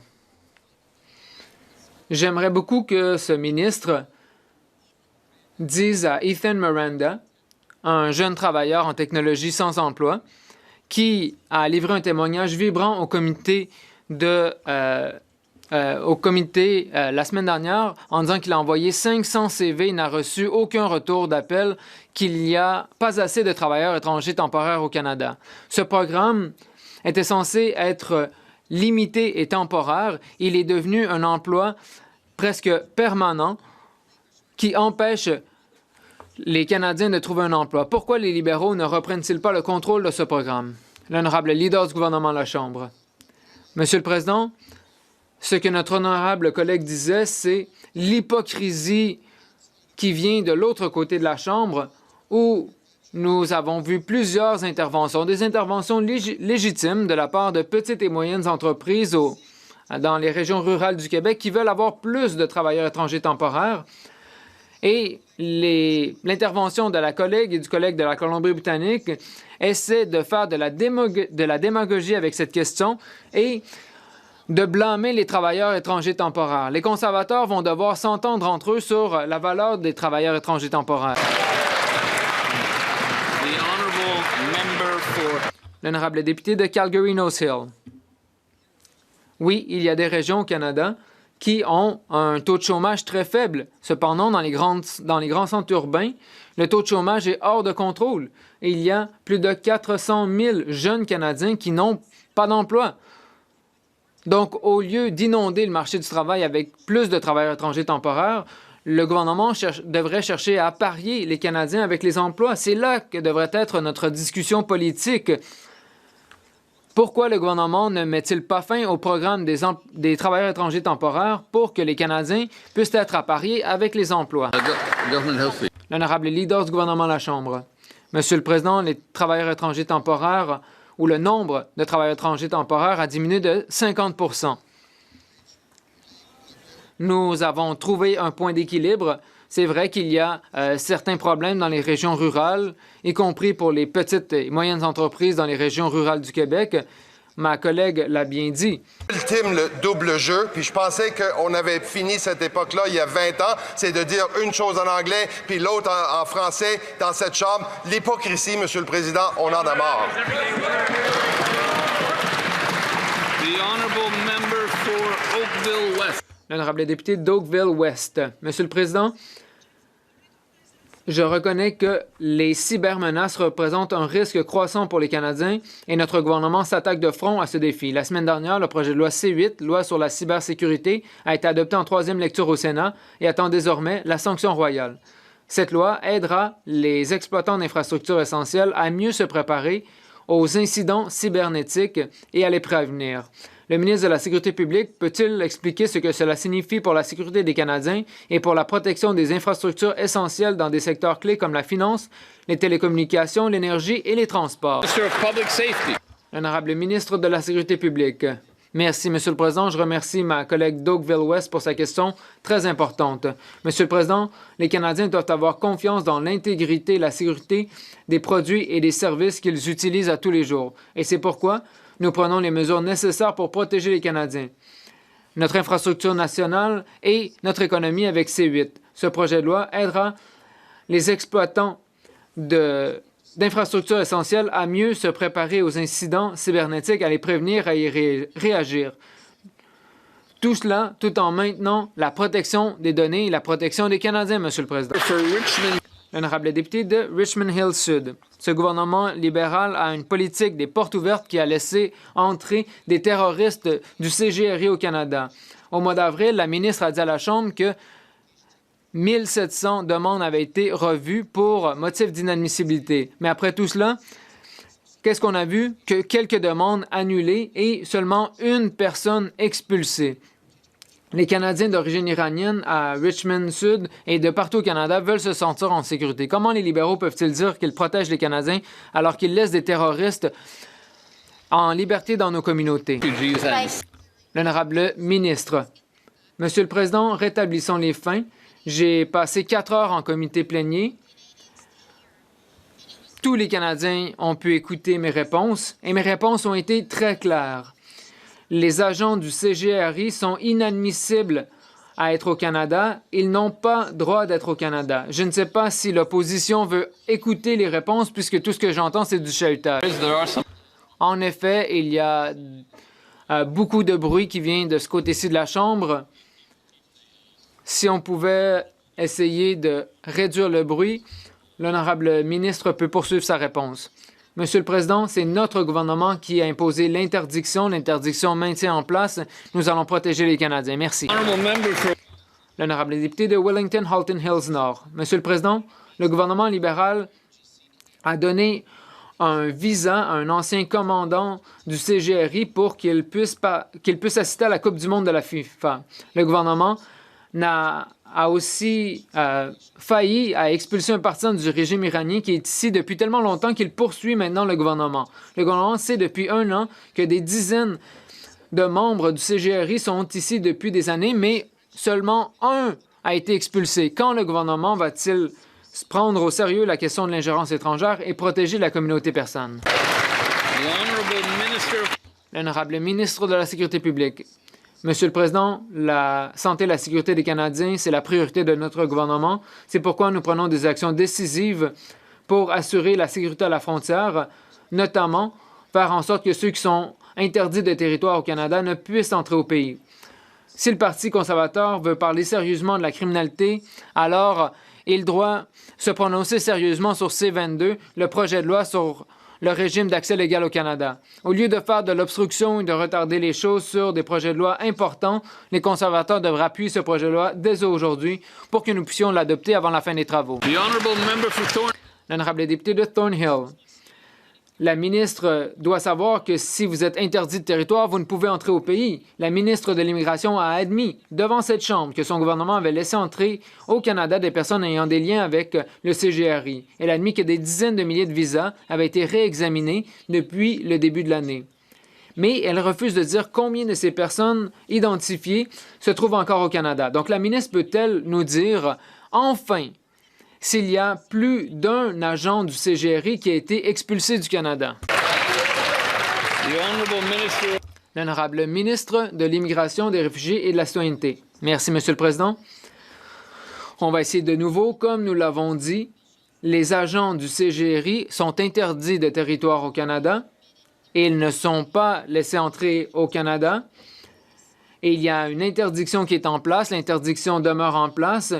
J'aimerais beaucoup que ce ministre dise à Ethan Miranda, un jeune travailleur en technologie sans emploi, qui a livré un témoignage vibrant au comité la semaine dernière en disant qu'il a envoyé 500 CV et n'a reçu aucun retour d'appel, qu'il n'y a pas assez de travailleurs étrangers temporaires au Canada. Ce programme était censé être limité et temporaire. Il est devenu un emploi presque permanent qui empêche les Canadiens de trouver un emploi. Pourquoi les libéraux ne reprennent-ils pas le contrôle de ce programme? L'honorable leader du gouvernement de la Chambre. Monsieur le Président, ce que notre honorable collègue disait, c'est l'hypocrisie qui vient de l'autre côté de la Chambre où nous avons vu plusieurs interventions, des interventions légitimes de la part de petites et moyennes entreprises dans les régions rurales du Québec qui veulent avoir plus de travailleurs étrangers temporaires. Et l'intervention de la collègue et du collègue de la Colombie-Britannique essaie de faire de la démagogie avec cette question et de blâmer les travailleurs étrangers temporaires. Les conservateurs vont devoir s'entendre entre eux sur la valeur des travailleurs étrangers temporaires. L'honorable député de Calgary-Nose Hill. Oui, il y a des régions au Canada qui ont un taux de chômage très faible. Cependant, dans les grands centres urbains, le taux de chômage est hors de contrôle. Et il y a plus de 400 000 jeunes Canadiens qui n'ont pas d'emploi. Donc, au lieu d'inonder le marché du travail avec plus de travailleurs étrangers temporaires, le gouvernement devrait chercher à parier les Canadiens avec les emplois. C'est là que devrait être notre discussion politique. Pourquoi le gouvernement ne met-il pas fin au programme des travailleurs étrangers temporaires pour que les Canadiens puissent être appariés avec les emplois? L'honorable leader du gouvernement de la Chambre. Monsieur le Président, les travailleurs étrangers temporaires ou le nombre de travailleurs étrangers temporaires a diminué de 50 %. Nous avons trouvé un point d'équilibre. C'est vrai qu'il y a certains problèmes dans les régions rurales, y compris pour les petites et moyennes entreprises dans les régions rurales du Québec. Ma collègue l'a bien dit. Ultime, le double jeu, puis je pensais qu'on avait fini cette époque-là il y a 20 ans, c'est de dire une chose en anglais, puis l'autre en français dans cette Chambre. L'hypocrisie, Monsieur le Président, on en a marre. The honourable member for Oakville West. L'honorable député d'Oakville-Ouest. Monsieur le Président, je reconnais que les cybermenaces représentent un risque croissant pour les Canadiens et notre gouvernement s'attaque de front à ce défi. La semaine dernière, le projet de loi C8, loi sur la cybersécurité, a été adopté en troisième lecture au Sénat et attend désormais la sanction royale. Cette loi aidera les exploitants d'infrastructures essentielles à mieux se préparer aux incidents cybernétiques et à les prévenir. Le ministre de la Sécurité publique peut-il expliquer ce que cela signifie pour la sécurité des Canadiens et pour la protection des infrastructures essentielles dans des secteurs clés comme la finance, les télécommunications, l'énergie et les transports? L'honorable ministre de la Sécurité publique. Merci, Monsieur le Président. Je remercie ma collègue d'Oakville-Ouest pour sa question très importante. Monsieur le Président, les Canadiens doivent avoir confiance dans l'intégrité et la sécurité des produits et des services qu'ils utilisent à tous les jours. Et c'est pourquoi nous prenons les mesures nécessaires pour protéger les Canadiens, notre infrastructure nationale et notre économie avec C8. Ce projet de loi aidera les exploitants d'infrastructures essentielles à mieux se préparer aux incidents cybernétiques, à les prévenir, à y réagir. Tout cela tout en maintenant la protection des données et la protection des Canadiens, Monsieur le Président. L'honorable député de Richmond Hill Sud. Ce gouvernement libéral a une politique des portes ouvertes qui a laissé entrer des terroristes du CGRI au Canada. Au mois d'avril, la ministre a dit à la Chambre que 1700 demandes avaient été revues pour motif d'inadmissibilité. Mais après tout cela, qu'est-ce qu'on a vu? Que quelques demandes annulées et seulement une personne expulsée. Les Canadiens d'origine iranienne à Richmond Sud et de partout au Canada veulent se sentir en sécurité. Comment les libéraux peuvent-ils dire qu'ils protègent les Canadiens alors qu'ils laissent des terroristes en liberté dans nos communautés? L'honorable ministre. Monsieur le Président, rétablissons les fins. J'ai passé 4 heures en comité plénier. Tous les Canadiens ont pu écouter mes réponses et mes réponses ont été très claires. Les agents du CGRI sont inadmissibles à être au Canada. Ils n'ont pas droit d'être au Canada. Je ne sais pas si l'opposition veut écouter les réponses puisque tout ce que j'entends, c'est du chahutage. En effet, il y a beaucoup de bruit qui vient de ce côté-ci de la Chambre. Si on pouvait essayer de réduire le bruit, l'honorable ministre peut poursuivre sa réponse. Monsieur le Président, c'est notre gouvernement qui a imposé l'interdiction. L'interdiction maintient en place. Nous allons protéger les Canadiens. Merci. L'honorable député de Wellington-Halton Hills Nord. Monsieur le Président, le gouvernement libéral a donné un visa à un ancien commandant du CGRI pour qu'il puisse assister à la Coupe du monde de la FIFA. Le gouvernement a aussi failli à expulser un partisan du régime iranien qui est ici depuis tellement longtemps qu'il poursuit maintenant le gouvernement. Le gouvernement sait depuis 1 an que des dizaines de membres du CGRI sont ici depuis des années, mais seulement un a été expulsé. Quand le gouvernement va-t-il prendre au sérieux la question de l'ingérence étrangère et protéger la communauté persane? L'honorable ministre de la Sécurité publique. Monsieur le Président, la santé et la sécurité des Canadiens, c'est la priorité de notre gouvernement. C'est pourquoi nous prenons des actions décisives pour assurer la sécurité à la frontière, notamment faire en sorte que ceux qui sont interdits de territoire au Canada ne puissent entrer au pays. Si le Parti conservateur veut parler sérieusement de la criminalité, alors il doit se prononcer sérieusement sur C-22, le projet de loi sur le régime d'accès légal au Canada. Au lieu de faire de l'obstruction et de retarder les choses sur des projets de loi importants, les conservateurs devraient appuyer ce projet de loi dès aujourd'hui pour que nous puissions l'adopter avant la fin des travaux. L'honorable député de Thornhill. La ministre doit savoir que si vous êtes interdit de territoire, vous ne pouvez entrer au pays. La ministre de l'Immigration a admis devant cette Chambre que son gouvernement avait laissé entrer au Canada des personnes ayant des liens avec le CGRI. Elle a admis que des dizaines de milliers de visas avaient été réexaminés depuis le début de l'année. Mais elle refuse de dire combien de ces personnes identifiées se trouvent encore au Canada. Donc la ministre peut-elle nous dire, enfin, s'il y a plus d'un agent du CGRI qui a été expulsé du Canada? L'honorable ministre de l'Immigration, des Réfugiés et de la Citoyenneté. Merci, Monsieur le Président. On va essayer de nouveau. Comme nous l'avons dit, les agents du CGRI sont interdits de territoire au Canada et ils ne sont pas laissés entrer au Canada. et il y a une interdiction qui est en place. L'interdiction demeure en place.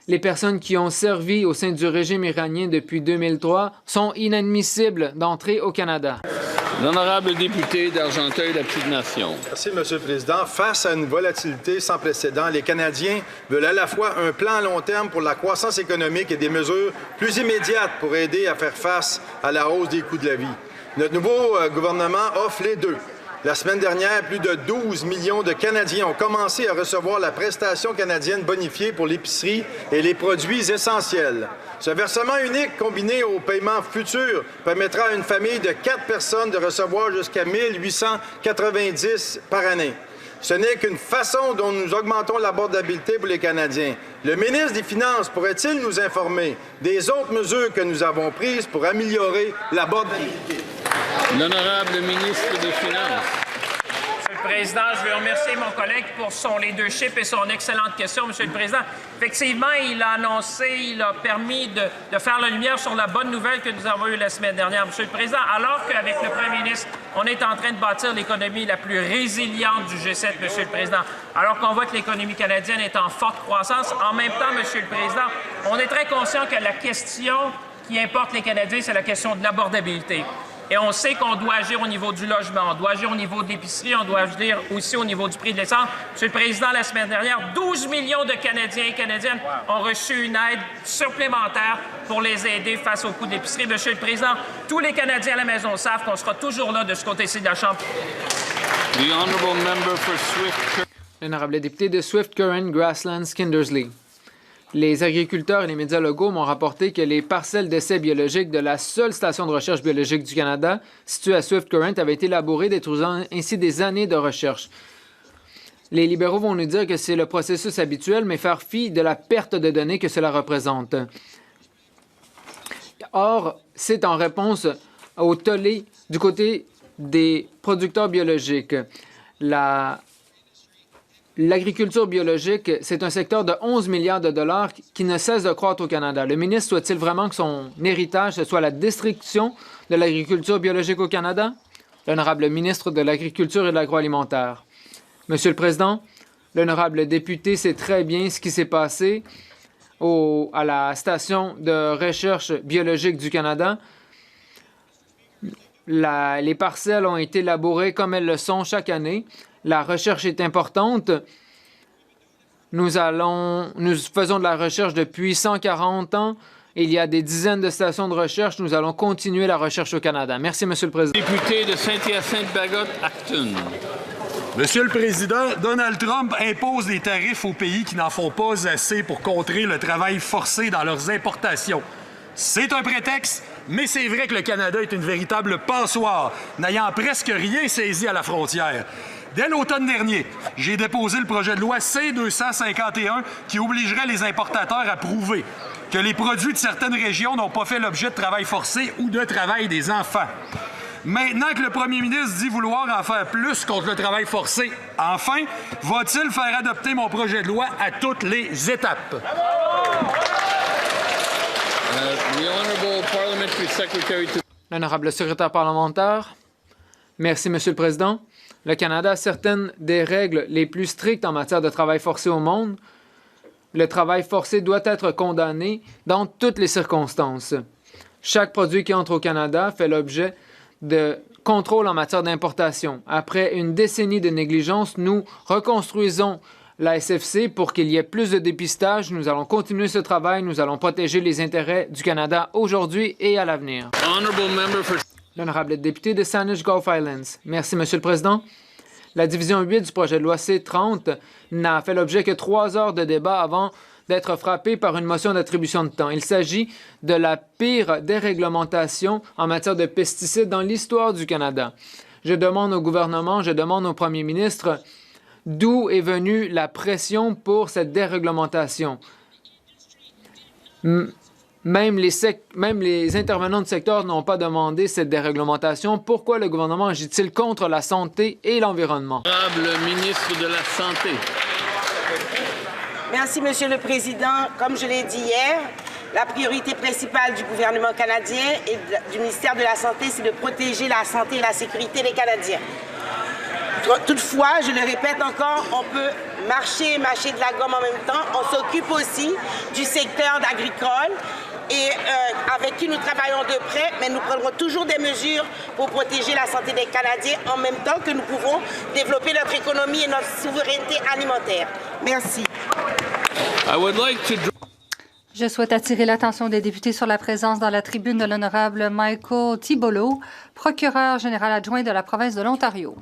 Les personnes qui ont servi au sein du régime iranien depuis 2003 sont inadmissibles d'entrer au Canada. L'honorable député d'Argenteuil-la-Petite-Nation. Merci, M. le Président. Face à une volatilité sans précédent, les Canadiens veulent à la fois un plan à long terme pour la croissance économique et des mesures plus immédiates pour aider à faire face à la hausse des coûts de la vie. Notre nouveau gouvernement offre les deux. La semaine dernière, plus de 12 millions de Canadiens ont commencé à recevoir la prestation canadienne bonifiée pour l'épicerie et les produits essentiels. Ce versement unique combiné au paiement futur permettra à une famille de 4 personnes de recevoir jusqu'à 1 890 par année. Ce n'est qu'une façon dont nous augmentons l'abordabilité pour les Canadiens. Le ministre des Finances pourrait-il nous informer des autres mesures que nous avons prises pour améliorer l'abordabilité? L'honorable ministre des Finances. Monsieur le Président, je veux remercier mon collègue pour son leadership et son excellente question, Monsieur le Président. Effectivement, il a annoncé, il a permis de faire la lumière sur la bonne nouvelle que nous avons eue la semaine dernière, Monsieur le Président, alors qu'avec le Premier ministre, on est en train de bâtir l'économie la plus résiliente du G7, Monsieur le Président, alors qu'on voit que l'économie canadienne est en forte croissance. En même temps, Monsieur le Président, on est très conscient que la question qui importe les Canadiens, c'est la question de l'abordabilité. Et on sait qu'on doit agir au niveau du logement, on doit agir au niveau de l'épicerie, on doit agir aussi au niveau du prix de l'essence. Monsieur le Président, la semaine dernière, 12 millions de Canadiens et Canadiennes ont reçu une aide supplémentaire pour les aider face au coût de l'épicerie. Monsieur le Président, tous les Canadiens à la maison savent qu'on sera toujours là de ce côté-ci de la Chambre. L'honorable député de Swift Current, Grasslands, Kindersley. Les agriculteurs et les médias locaux m'ont rapporté que les parcelles d'essais biologiques de la seule station de recherche biologique du Canada, située à Swift Current, avaient été élaborées, détruisant ainsi des années de recherche. Les libéraux vont nous dire que c'est le processus habituel, mais faire fi de la perte de données que cela représente. Or, c'est en réponse au tollé du côté des producteurs biologiques. L'agriculture biologique, c'est un secteur de 11 milliards de dollars qui ne cesse de croître au Canada. Le ministre souhaite-t-il vraiment que son héritage, ce soit la destruction de l'agriculture biologique au Canada? L'honorable ministre de l'Agriculture et de l'Agroalimentaire. Monsieur le Président, l'honorable député sait très bien ce qui s'est passé à la station de recherche biologique du Canada. Les parcelles ont été labourées comme elles le sont chaque année. La recherche est importante. Nous faisons de la recherche depuis 140 ans. Il y a des dizaines de stations de recherche. Nous allons continuer la recherche au Canada. Merci, Monsieur le Président. Député de Saint-Hyacinthe-Bagotte-Acton. Monsieur le Président, Donald Trump impose des tarifs aux pays qui n'en font pas assez pour contrer le travail forcé dans leurs importations. C'est un prétexte, mais c'est vrai que le Canada est une véritable passoire, n'ayant presque rien saisi à la frontière. Dès l'automne dernier, j'ai déposé le projet de loi C-251 qui obligerait les importateurs à prouver que les produits de certaines régions n'ont pas fait l'objet de travail forcé ou de travail des enfants. Maintenant que le premier ministre dit vouloir en faire plus contre le travail forcé, enfin, va-t-il faire adopter mon projet de loi à toutes les étapes? L'honorable secrétaire parlementaire. Merci, Monsieur le Président. Le Canada a certaines des règles les plus strictes en matière de travail forcé au monde. Le travail forcé doit être condamné dans toutes les circonstances. Chaque produit qui entre au Canada fait l'objet de contrôles en matière d'importation. Après une décennie de négligence, nous reconstruisons la SFC pour qu'il y ait plus de dépistage. Nous allons continuer ce travail. Nous allons protéger les intérêts du Canada aujourd'hui et à l'avenir. L'honorable député de Saanich Gulf Islands. Merci, Monsieur le Président. La division 8 du projet de loi C-30 n'a fait l'objet que 3 heures de débat avant d'être frappée par une motion d'attribution de temps. Il s'agit de la pire déréglementation en matière de pesticides dans l'histoire du Canada. Je demande au gouvernement, je demande au premier ministre, d'où est venue la pression pour cette déréglementation? Même les intervenants du secteur n'ont pas demandé cette déréglementation. Pourquoi le gouvernement agit-il contre la santé et l'environnement? Le ministre de la Santé. Merci, Monsieur le Président. Comme je l'ai dit hier, la priorité principale du gouvernement canadien et du ministère de la Santé, c'est de protéger la santé et la sécurité des Canadiens. Toutefois, je le répète encore, on peut marcher et mâcher de la gomme en même temps. On s'occupe aussi du secteur agricole et avec qui nous travaillons de près, mais nous prendrons toujours des mesures pour protéger la santé des Canadiens en même temps que nous pouvons développer notre économie et notre souveraineté alimentaire. Merci. Je souhaite attirer l'attention des députés sur la présence dans la tribune de l'honorable Michael Tibollo, procureur général adjoint de la province de l'Ontario.